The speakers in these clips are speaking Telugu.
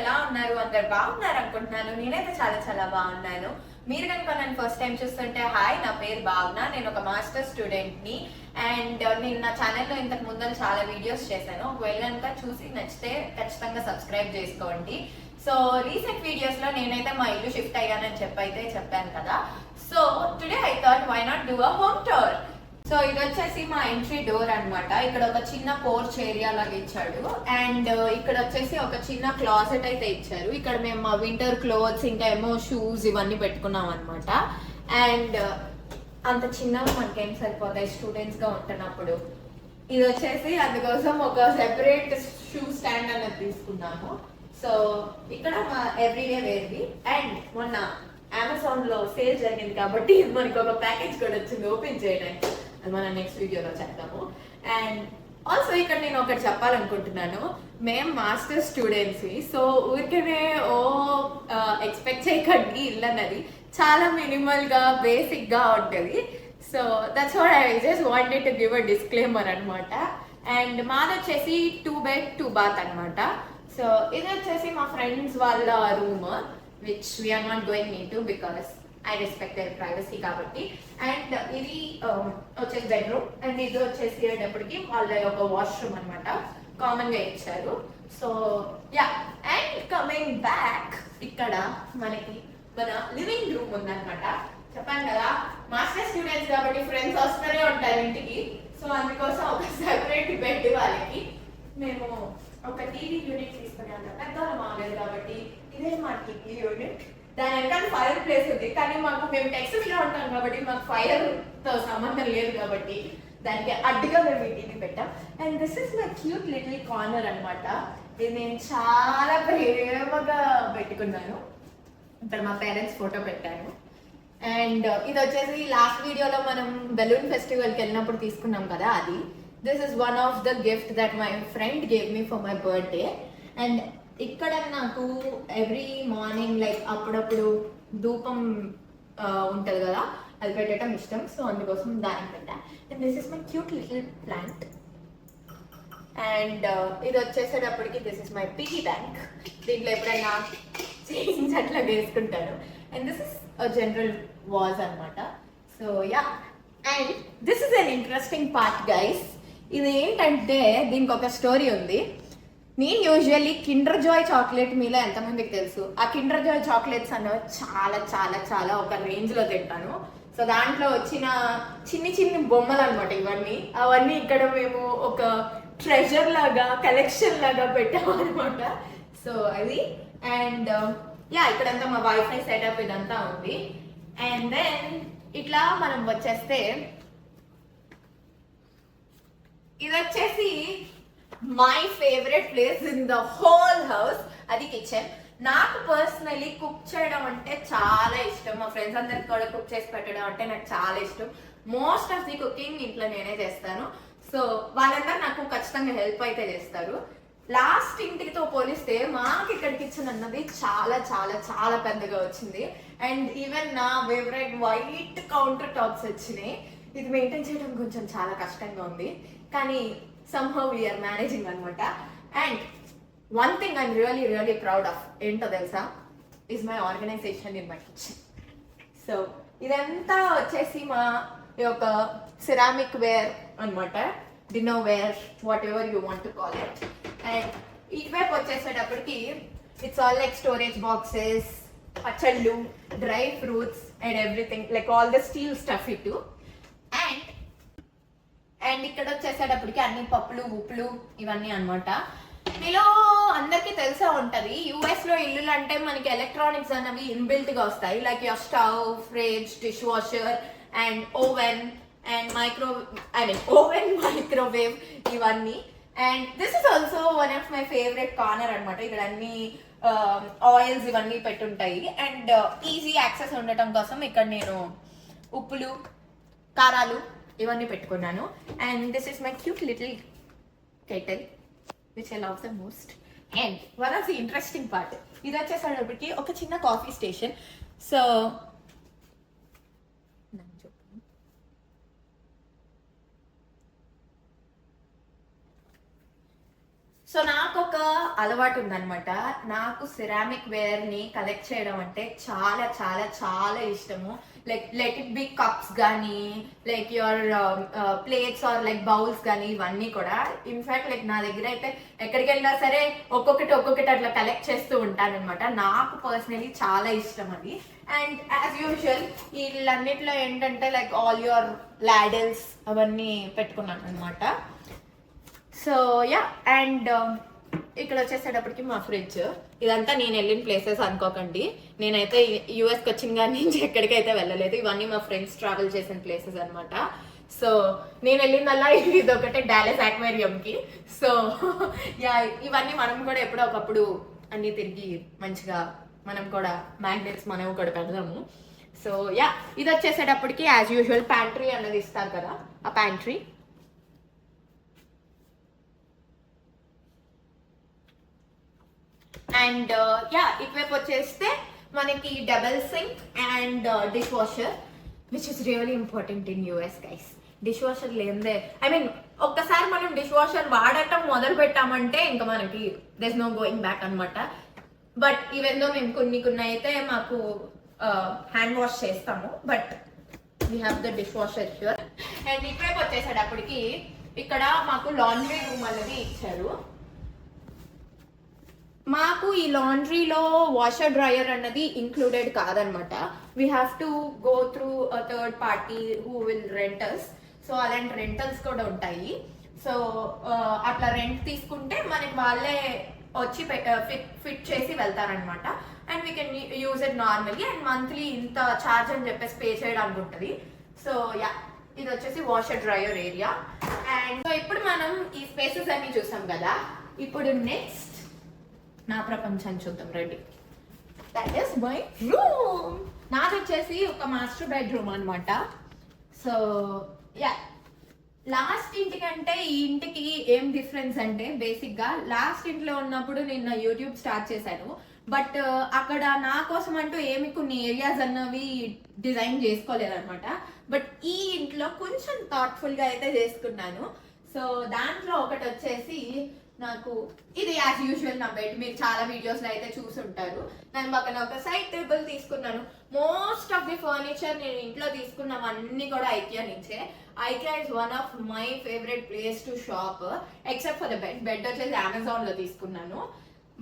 ఎలా ఉన్నారు? అందరు బాగున్నారు అనుకుంటున్నాను. నేనైతే చాలా చాలా బాగున్నాను. మీరు కనుక నన్ను ఫస్ట్ టైం చూస్తుంటే హాయ్, నా పేరు భావన. నేను ఒక మాస్టర్ స్టూడెంట్ని. అండ్ నేను నా ఛానల్లో ఇంతకు ముందు చాలా వీడియోస్ చేశాను. ఒకవేళ కనుక చూసి నచ్చితే ఖచ్చితంగా సబ్స్క్రైబ్ చేసుకోండి. సో రీసెంట్ వీడియోస్లో నేనైతే మా ఇల్లు షిఫ్ట్ అయ్యానని చెప్పాను కదా. So today I thought why not do a home tour. So ఇది వచ్చేసి మా ఎంట్రీ డోర్ అనమాట. ఇక్కడ ఒక చిన్న పోర్చ్ ఏరియా లాగా ఇచ్చాడు. అండ్ ఇక్కడ వచ్చేసి ఒక చిన్న క్లాసెట్ అయితే ఇచ్చారు. ఇక్కడ మేము మా వింటర్ క్లోత్స్ ఇంకా ఏమో షూస్ ఇవన్నీ పెట్టుకున్నాం అనమాట. అండ్ అంత చిన్నగా మనకేం సరిపోతాయి స్టూడెంట్స్ గా ఉంటున్నప్పుడు. ఇది వచ్చేసి అందుకోసం ఒక సెపరేట్ షూ స్టాండ్ అనేది తీసుకున్నాము. సో ఇక్కడ మా ఎవ్రీడే వేర్వి. అండ్ మొన్న అమెజాన్ లో సేల్ జరిగింది కాబట్టి మనకి ఒక ప్యాకేజ్ కూడా వచ్చింది ఓపెన్ చేయడానికి. అది మనం నెక్స్ట్ వీడియోలో చెప్తాము. అండ్ ఆల్సో ఇక్కడ నేను ఒకటి చెప్పాలనుకుంటున్నాను. మేము మాస్టర్ స్టూడెంట్స్, సో ఊరికనే ఎక్స్పెక్ట్ చేయకండి. ఇల్లు అన్నది చాలా మినిమల్ గా బేసిక్ గా ఉంటుంది. So that's what I just wanted to give a disclaimer అనమాట. అండ్ మాది వచ్చేసి 2 bed 2 bath అనమాట. సో ఇది వచ్చేసి మా ఫ్రెండ్స్ వాళ్ళ room, which we are not going into because I respect their privacy కాబట్టి. అండ్ ఇది వచ్చేసి బెడ్రూమ్. అండ్ ఇది వచ్చేసి అయ్యేటప్పటికి వాళ్ళ యొక్క వాష్రూమ్ అనమాట, కామన్ గా ఇచ్చారు. So yeah, and coming back, ఇక్కడ మనకి మన లివింగ్ రూమ్ ఉందన్నమాట. చెప్పాను కదా మాస్టర్ స్టూడెంట్స్ కాబట్టి ఫ్రెండ్స్ వస్తూనే ఉంటారు ఇంటికి. సో అందుకోసం ఒక సెపరేట్ బెడ్ వాళ్ళకి. మేము ఒక టీవీ యూనిట్ తీసుకుని అంత పెద్దవాళ్ళు మాలేదు కాబట్టి ఇదే మా టీవీ యూనిట్. దాని వెనకాల ఫైర్ ప్లేస్ ఉంది, కానీ మేము టెక్సస్ లో ఉంటాం కాబట్టి మాకు ఫైర్ తో సంబంధం లేదు కాబట్టి దానికి అడ్డుగా మేము ఈ టీవీ పెట్టాం. And this is my cute little corner అనమాట. ఇది నేను చాలా ప్రేమగా పెట్టుకున్నాను. ఇక్కడ మా పేరెంట్స్ ఫోటో పెట్టాను. అండ్ ఇది వచ్చేసి లాస్ట్ వీడియోలో మనం బెలూన్ ఫెస్టివల్కి వెళ్ళినప్పుడు తీసుకున్నాం కదా, అది. This is one of the gift that my friend gave me for my birthday. And ఇక్కడ నాకు ఎవ్రీ మార్నింగ్ లైక్ అప్పుడప్పుడు ధూపం ఉంటుంది కదా, అది పెట్టడం ఇష్టం. సో అందుకోసం దానికి పెట్టా. And this is my cute little plant. And ఇది వచ్చేసేటప్పటికి this is my piggy bank. దీంట్లో ఎప్పుడైనా చేంజ్ అట్లా వేసుకుంటాను. అండ్ దిస్ ఇస్ జనరల్ వాజ్ అనమాట. So yeah, and this is an interesting part guys. ఇది ఏంటంటే దీనికి ఒక స్టోరీ ఉంది. నేను యూజువల్లీ కిండర్ జాయ్ చాక్లెట్ మీలో ఎంతమందికి తెలుసు? ఆ కిండర్ జాయ్ చాక్లెట్స్ అనేవి చాలా చాలా చాలా ఒక రేంజ్లో తింటాను. సో దాంట్లో వచ్చిన చిన్ని చిన్ని బొమ్మలు అనమాట ఇవన్నీ. అవన్నీ ఇక్కడ మేము ఒక ట్రెజర్ లాగా కలెక్షన్ లాగా పెట్టాము అనమాట. సో అది. అండ్ యా, ఇక్కడంతా మా వైఫై సెటప్ ఇదంతా ఉంది. అండ్ దెన్ ఇట్లా మనం వచ్చేస్తే ఇది వచ్చేసి my favourite place in the whole house, అది కిచెన్. నాకు పర్సనలీ కుక్ చేయడం అంటే చాలా ఇష్టం. మా ఫ్రెండ్స్ అందరికి కూడా కుక్ చేసి పెట్టడం అంటే నాకు చాలా ఇష్టం. మోస్ట్ ఆఫ్ ది కుకింగ్ ఇంట్లో నేనే చేస్తాను. సో వాళ్ళందరూ నాకు ఖచ్చితంగా హెల్ప్ అయితే చేస్తారు. లాస్ట్ ఇంటితో పోలిస్తే మాకు ఇక్కడ కిచెన్ అన్నది చాలా చాలా చాలా పెద్దగా వచ్చింది. అండ్ ఈవెన్ నా ఫేవరెట్ వైట్ కౌంటర్ టాప్స్ వచ్చినాయి. ఇది మెయింటైన్ చేయడం కొంచెం చాలా కష్టంగా ఉంది, కానీ somehow we are managing అనమాట. And one thing I'm really really proud of ఏంటో తెలుసా, is my organization in my kitchen. So ఇదంతా వచ్చేసి మా యొక్క సిరామిక్ వేర్ అనమాట, dinner ware, whatever you want to call it. And ఇటువైపు వచ్చేసేటప్పటికి it's all like storage boxes, పచ్చళ్ళు, dry fruits and everything like all the steel stuff ఇటు. అండ్ ఇక్కడ వచ్చేసేటప్పటికి అన్ని పప్పులు ఉప్పులు ఇవన్నీ అనమాట. మీలో అందరికీ తెలిసే ఉంటుంది, యుఎస్ లో ఇల్లులు అంటే మనకి ఎలక్ట్రానిక్స్ అనేవి ఇన్బిల్ట్ గా వస్తాయి. Like your stove, fridge, dish washer and oven and microwave ఇవన్నీ. And this is also one of my favourite corner అనమాట. ఇక్కడ అన్ని ఆయిల్స్ ఇవన్నీ పెట్టుంటాయి. అండ్ ఈజీ యాక్సెస్ ఉండటం కోసం ఇక్కడ నేను ఉప్పులు, కారాలు ఇవన్నీ పెట్టుకున్నాను. And this is my cute little kettle which I love the most. And one of the interesting part, ఇది వచ్చేసరికి ఒక చిన్న కాఫీ స్టేషన్. సో సో నాకు ఒక అలవాటు ఉందన్నమాట. నాకు సిరామిక్ వేర్ ని కలెక్ట్ చేయడం అంటే చాలా చాలా చాలా ఇష్టము. Like let it be cups కానీ, like your plates or like bowls కానీ, ఇవన్నీ కూడా. ఇన్ఫాక్ట్ లైక్ నా దగ్గర అయితే ఎక్కడికి వెళ్ళినా సరే ఒక్కొక్కటి అట్లా కలెక్ట్ చేస్తూ ఉంటానన్నమాట. నాకు పర్సనలీ చాలా ఇష్టం అది. అండ్ యాజ్ యూజువల్ వీళ్ళన్నిట్లో ఏంటంటే లైక్ ఆల్ యువర్ లాడల్స్ అవన్నీ పెట్టుకున్నాను అనమాట. సో యా, అండ్ ఇక్కడ వచ్చేసేటప్పటికి మా ఫ్రిడ్జ్. ఇదంతా నేను వెళ్ళిన ప్లేసెస్ అనుకోకండి, నేనైతే యూఎస్కి వచ్చిన కానీ నుంచి ఎక్కడికైతే వెళ్ళలేదు. ఇవన్నీ మా ఫ్రెండ్స్ ట్రావెల్ చేసిన ప్లేసెస్ అనమాట. సో నేను వెళ్ళిందల్లా ఇది ఒకటే డాలస్ అక్వేరియంకి. సో యా, ఇవన్నీ మనం కూడా ఎప్పుడో ఒకప్పుడు అన్ని తిరిగి మంచిగా మనం కూడా మ్యాగ్నెట్స్ మనం కూడా పెడదాము. సో యా, ఇది వచ్చేసేటప్పటికి యాజ్ యూజువల్ ప్యాంట్రీ అన్నది ఇస్తారు కదా, ఆ ప్యాంట్రీ. అండ్ యా, ఇటువైపు వచ్చేస్తే మనకి double sink and dish washer, which is really important in US guys. Dish washer లేదే, ఐ మీన్ ఒక్కసారి మనం డిష్ వాషర్ వాడటం మొదలు పెట్టామంటే ఇంకా మనకి దెర్ నో గోయింగ్ బ్యాక్ అనమాట. బట్ ఈవెన్ దో మేము కొన్ని అయితే మాకు హ్యాండ్ వాష్ చేస్తాము, but we have the dish washer here. And ఇటువైపు వచ్చేసేటప్పటికి ఇక్కడ మాకు లాండ్రీ రూమ్ అనేది ఇచ్చారు. మాకు ఈ లాండ్రీలో వాషర్ డ్రయర్ అన్నది ఇంక్లూడెడ్ కాదనమాట. We have to go through third party who will rentals. So అలాంటి రెంటల్స్ కూడా ఉంటాయి. సో అట్లా రెంట్ తీసుకుంటే మనకి వాళ్ళే వచ్చి ఫిట్ చేసి వెళ్తారనమాట. And we can use it normally, and monthly ఇంత ఛార్జ్ అని చెప్పేసి పే చేయడానికి ఉంటుంది. సో యా, ఇది వచ్చేసి washer dryer area. And so ఇప్పుడు మనం ఈ స్పేసెస్ అన్ని చూసాం కదా, ఇప్పుడు నెక్స్ట్ నా ప్రపంచాన్ని చూద్దాం. Ready? That is my room. నాది వచ్చేసి ఒక మాస్టర్ బెడ్రూమ్ అనమాట. సో యా, లాస్ట్ ఇంటికంటే ఈ ఇంటికి ఏం డిఫరెన్స్ అంటే, బేసిక్గా లాస్ట్ ఇంట్లో ఉన్నప్పుడు నేను నా యూట్యూబ్ స్టార్ట్ చేశాను. బట్ అక్కడ నా కోసం అంటూ ఏమి కొన్ని ఏరియాస్ అన్నవి డిజైన్ చేసుకోలేదన్నమాట. బట్ ఈ ఇంట్లో కొంచెం థాట్ఫుల్గా అయితే చేసుకున్నాను. సో దాంట్లో ఒకటి వచ్చేసి నాకు ఇది యాజ్ యూజువల్ నా బెడ్. మీరు చాలా వీడియోస్లో అయితే చూసుంటారు. నేను పక్కన ఒక సైడ్ టేబుల్ తీసుకున్నాను. మోస్ట్ ఆఫ్ ది ఫర్నిచర్ నేను ఇంట్లో తీసుకున్నవన్నీ కూడా ఐకియా నుంచే. IKEA is one of my favourite place to shop, except for the bed. Bed వచ్చేసి అమెజాన్లో తీసుకున్నాను.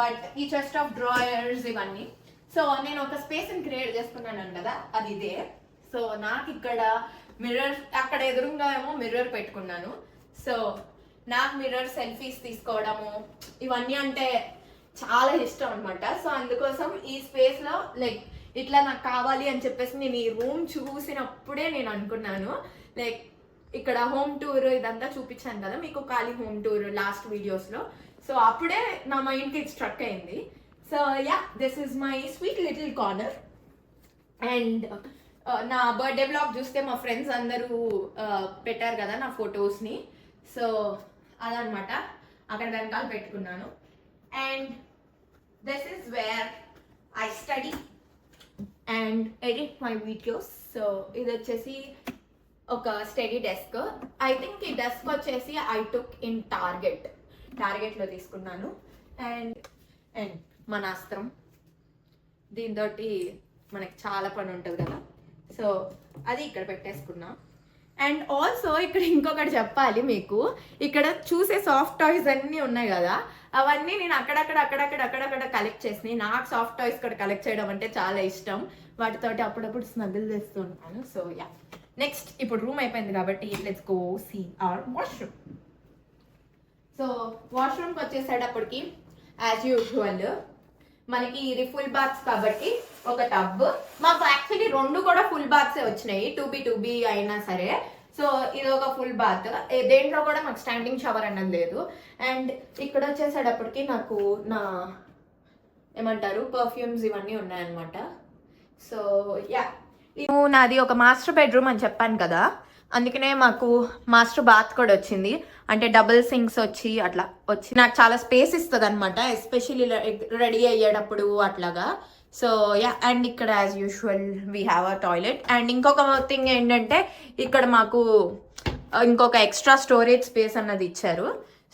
బట్ ఈ చెస్ట్ ఆఫ్ డ్రాయర్స్ ఇవన్నీ. సో నేను ఒక స్పేస్ని క్రియేట్ చేసుకున్నాను కదా, అది ఇదే. సో నాకు ఇక్కడ మిర్రర్, అక్కడ ఎదురుగా ఏమో మిర్రర్ పెట్టుకున్నాను. సో నాకు మిర్రర్ సెల్ఫీస్ తీసుకోవడము ఇవన్నీ అంటే చాలా ఇష్టం అనమాట. సో అందుకోసం ఈ స్పేస్లో లైక్ ఇట్లా నాకు కావాలి అని చెప్పేసి నేను ఈ రూమ్ చూసినప్పుడే నేను అనుకున్నాను. లైక్ ఇక్కడ హోమ్ టూర్ ఇదంతా చూపించాను కదా మీకు, ఖాళీ హోమ్ టూర్ లాస్ట్ వీడియోస్లో. సో అప్పుడే నా మైండ్కి ఇది స్ట్రక్ అయింది. So yeah, this is my sweet little corner. And నా బర్త్డే బ్లాగ్ చూస్తే మా ఫ్రెండ్స్ అందరూ పెట్టారు కదా నా ఫొటోస్ని. సో అదనమాట, అక్కడ వెనకాల పెట్టుకున్నాను. And this is where I study and edit my videos. So ఇది వచ్చేసి ఒక స్టడీ డెస్క్. ఐ థింక్ ఈ డెస్క్ వచ్చేసి ఐ టుక్ ఇన్ టార్గెట్లో తీసుకున్నాను. అండ్ మన అస్త్రం, దీంతో మనకి చాలా పని ఉంటుంది కదా, సో అది ఇక్కడ పెట్టేసుకున్నా. అండ్ ఆల్సో ఇక్కడ ఇంకొకటి చెప్పాలి మీకు, ఇక్కడ చూసే సాఫ్ట్ టాయ్స్ అన్నీ ఉన్నాయి కదా, అవన్నీ నేను అక్కడక్కడ కలెక్ట్ చేసినాయి. నాకు సాఫ్ట్ టాయ్స్ కూడా కలెక్ట్ చేయడం అంటే చాలా ఇష్టం. వాటితోటి అప్పుడప్పుడు స్నగ్గులు చేస్తూ ఉంటాను. సో యా, నెక్స్ట్ ఇప్పుడు రూమ్ అయిపోయింది కాబట్టి let's go see our washroom. So వాష్రూమ్కి వచ్చేసేటప్పటికి యాజ్ యూజువల్ మనకి ఇది ఫుల్ బాత్స్ కాబట్టి ఒక టబ్. మాకు యాక్చువల్లీ 2 కూడా ఫుల్ బాత్సే వచ్చినాయి, 2B అయినా సరే. సో ఇది ఒక ఫుల్ బాత్. దేంట్లో కూడా మాకు స్టాండింగ్ షవర్ అన్నది లేదు. అండ్ ఇక్కడ వచ్చేసేటప్పటికి నాకు నా ఏమంటారు పర్ఫ్యూమ్స్ ఇవన్నీ ఉన్నాయన్నమాట. సో యా, నాది ఒక మాస్టర్ బెడ్రూమ్ అని చెప్పాను కదా, అందుకనే మాకు మాస్టర్ బాత్ కూడా వచ్చింది. అంటే డబుల్ సింక్స్ అట్లా వచ్చి నాకు చాలా స్పేస్ ఇస్తుంది అనమాట, ఎస్పెషల్లీ రెడీ అయ్యేటప్పుడు అట్లాగా. సో యా, అండ్ ఇక్కడ as usual we have a toilet. And ఇంకొక థింగ్ ఏంటంటే ఇక్కడ మాకు ఇంకొక ఎక్స్ట్రా స్టోరేజ్ స్పేస్ అన్నది ఇచ్చారు.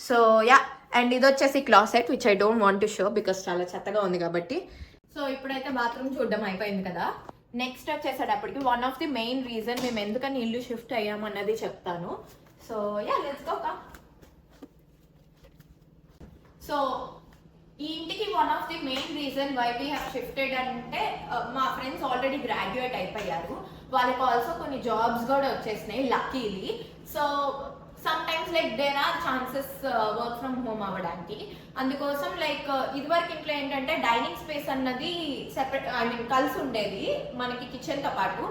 సో యా, అండ్ ఇది వచ్చేసి closet which I don't want to show because చాలా చెత్తగా ఉంది కాబట్టి. సో ఇప్పుడైతే బాత్రూమ్ చూడడం అయిపోయింది కదా. నెక్స్ట్ వచ్చేసేటప్పటికి one of the main reason మేము ఎందుకని ఇల్లు షిఫ్ట్ అయ్యామన్నది చెప్తాను. So yeah let's go. So ఈ ఇంటికి one of the main reason why we have shifted అంటే మా ఫ్రెండ్స్ ఆల్రెడీ గ్రాడ్యుయేట్ అయిపోయారు, వాళ్ళకి ఆల్సో కొన్ని జాబ్స్ కూడా వచ్చేసినాయి luckily. So sometimes like there are chances work from home అవ్వడానికి. అందుకోసం లైక్ ఇదివరకు ఇంట్లో ఏంటంటే డైనింగ్ స్పేస్ అన్నది సెపరేట్ ఐ మీన్ కలిసి ఉండేది మనకి కిచెన్తో పాటు.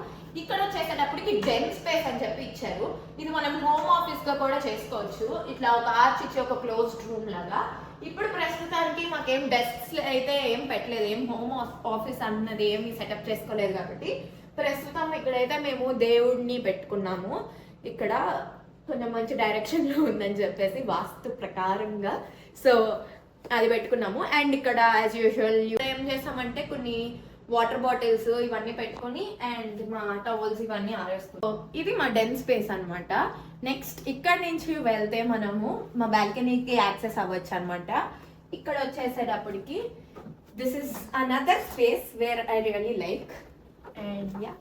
ఇక్కడ వచ్చేసేటప్పటికి డెన్ స్పేస్ అని చెప్పి ఇచ్చారు. ఇది మనం హోమ్ ఆఫీస్గా కూడా చేసుకోవచ్చు, ఇట్లా ఒక ఆర్చ్ ఇచ్చి ఒక క్లోజ్డ్ రూమ్ లాగా. ఇప్పుడు ప్రస్తుతానికి మాకేం డెస్క్స్ అయితే ఏం పెట్టలేదు, ఏం హోమ్ ఆఫీస్ అన్నది ఏమి సెటప్ చేసుకోలేదు కాబట్టి ప్రస్తుతం ఇక్కడైతే మేము దేవుడిని పెట్టుకున్నాము. ఇక్కడ కొంచెం మంచి డైరెక్షన్లో ఉందని చెప్పేసి వాస్తు ప్రకారంగా సో అది పెట్టుకున్నాము. అండ్ ఇక్కడ యాజ్ యూజువల్ ఏం చేస్తామంటే కొన్ని వాటర్ బాటిల్స్ ఇవన్నీ పెట్టుకొని అండ్ మా టవల్స్ ఇవన్నీ ఆరేస్తాం. ఇది మా డెన్ స్పేస్ అనమాట. నెక్స్ట్ ఇక్కడ నుంచి వెళ్తే మనము మా బాల్కనీకి యాక్సెస్ అవ్వచ్చు అనమాట. ఇక్కడ వచ్చేసేటప్పటికి this is another space where I really like. And yeah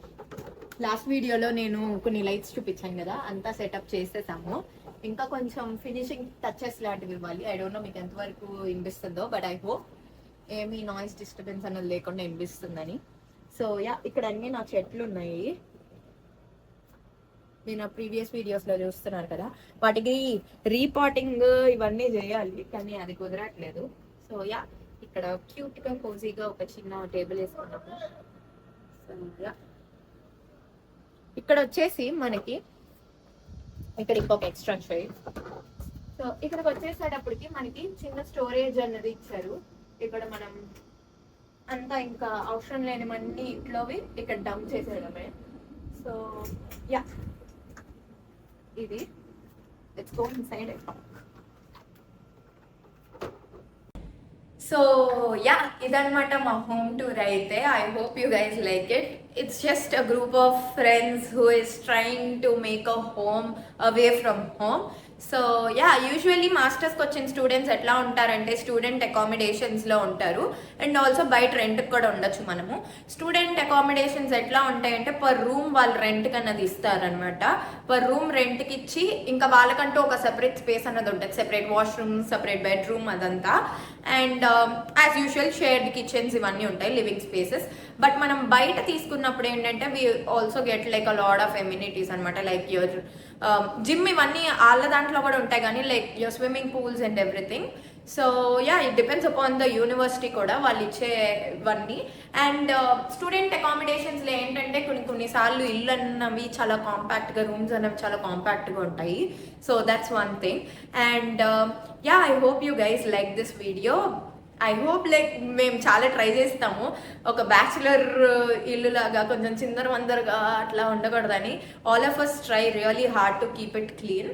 last వీడియోలో నేను కొన్ని లైట్స్ చూపించాను కదా, అంతా సెటప్ చేసేసాము. ఇంకా కొంచెం ఫినిషింగ్ టచెస్ లాంటివి ఇవ్వాలి. ఐ డోంట్ నో మీకు ఎంతవరకు వినిపిస్తుందో, బట్ ఐ హోప్ ఏమీ నాయిస్ డిస్టర్బెన్స్ అన్నది లేకుండా వినిపిస్తుందని. సో యా ఇక్కడ అన్ని నా చెట్లు ఉన్నాయి, నేను ప్రీవియస్ వీడియోస్లో చూస్తున్నారు కదా. వాటికి రీపాటింగ్ ఇవన్నీ చేయాలి కానీ అది కుదరట్లేదు. సో యా ఇక్కడ క్యూట్గా కోజీగా ఒక చిన్న టేబుల్ వేసుకున్నాము. సో యా ఇక్కడ వచ్చేసి మనకి ఇక్కడ ఇంకొక ఎక్స్ట్రా షేడ్. సో ఇక్కడికి వచ్చేసేటప్పటికి మనకి చిన్న స్టోరేజ్ అన్నది ఇచ్చారు. ఇక్కడ మనం అంతా ఇంకా అవసరం లేనివన్నీ ఇంట్లోవి ఇక్కడ డంప్ చేసేయడమే. సో యా ఇది let's go inside. So yeah ఇదనమాట మా హోమ్ టూర్ అయితే. I hope you guys like it. It's just a group of friends who is trying to make a home away from home. So yeah usually మాస్టర్స్కి వచ్చిన స్టూడెంట్స్ ఎట్లా ఉంటారంటే స్టూడెంట్ అకామిడేషన్స్లో ఉంటారు అండ్ ఆల్సో బయట రెంట్కి కూడా ఉండొచ్చు. మనము స్టూడెంట్ అకామిడేషన్స్ ఎట్లా ఉంటాయంటే పర్ రూమ్ వాళ్ళు రెంట్కి అన్నది ఇస్తారనమాట. పర్ రూమ్ రెంట్కి ఇచ్చి ఇంకా వాళ్ళకంటూ ఒక సెపరేట్ స్పేస్ అన్నది ఉంటుంది, సెపరేట్ వాష్రూమ్, సెపరేట్ బెడ్రూమ్ అదంతా. And as usual shared kitchens ఇవన్నీ ఉంటాయి, లివింగ్ స్పేసెస్. బట్ మనం బయట తీసుకున్నప్పుడు ఏంటంటే we also get like a lot of amenities అనమాట, లైక్ యువర్ జిమ్ ఇవన్నీ వాళ్ళ దాంట్లో కూడా ఉంటాయి కానీ like your swimming pools and everything. So yeah it depends upon the university కూడా వాళ్ళు ఇచ్చేవన్నీ. అండ్ స్టూడెంట్ అకామిడేషన్స్లో ఏంటంటే కొన్నిసార్లు ఇల్లు అన్నవి చాలా కాంపాక్ట్గా, రూమ్స్ అన్నవి చాలా కాంపాక్ట్గా ఉంటాయి. So that's one thing. And yeah I hope you guys like this video. I hope like మేము చాలా ట్రై చేస్తాము ఒక బ్యాచులర్ ఇల్లు లాగా కొంచెం చిందర వందరగా అట్లా ఉండకూడదని. All of us try really hard to keep it clean.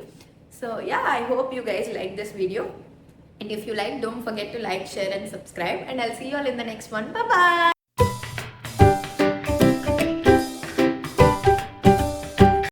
So yeah, I hope you guys like this video, and if you like, don't forget to like, share and subscribe, and I'll see you all in the next one. Bye bye.